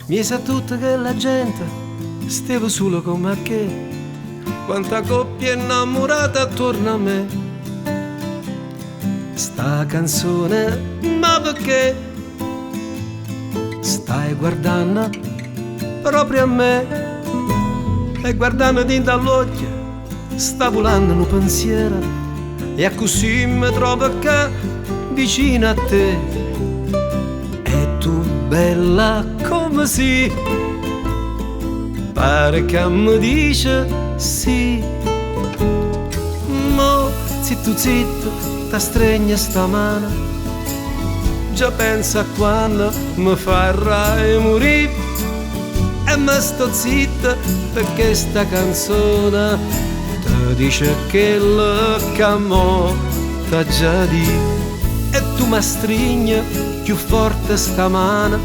Mi sa tutta che la gente stava solo come che, quanta coppia innamorata attorno a me. Sta canzone, ma perché stai guardando proprio a me? E guardando dentro all'occhio sta volando un pensiero, e così mi trovo qua vicino a te. E tu bella come si, pare che mi dice sì. Mo zitto zitto ta stregna sta mano, già pensa a quando mi farai morire. E me sto zitta perché sta canzone ti dice che lo mo t'ha già di. E tu mi stringi più forte sta mano,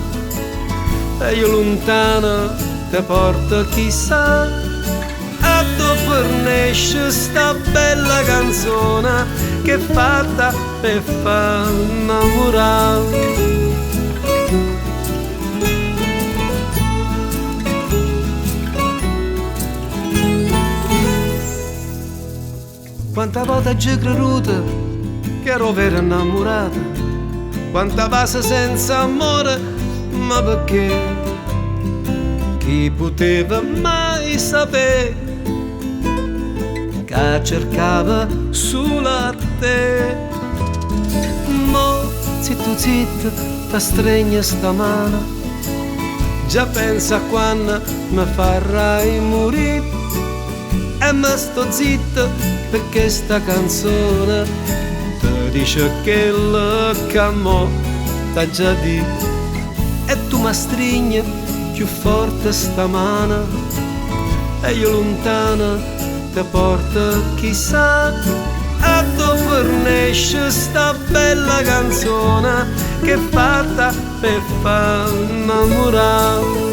e io lontano te porto chissà. A tu fornisce sta bella canzone che è fatta per far innamorare. Quanta volta ci creduta che ero vera innamorata, quanta base senza amore, ma perché? Chi poteva mai sapere che cercava solo a te? Mo zitto zitto ta stregna sta mano, già pensa a quando mi farai morire. E me sto zitto perché sta canzone ti dice che lo mo t'ha già di. E tu mi stringi più forte sta mano, e io lontano te porto chissà. A tu fornisce sta bella canzone che è fatta per far innamorare.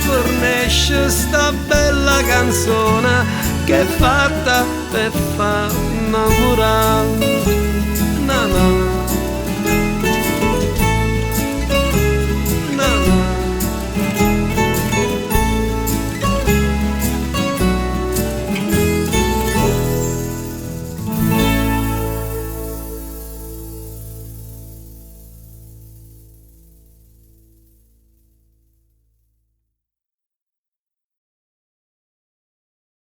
Fornisce sta bella canzone che è fatta per far innamorare. Na na.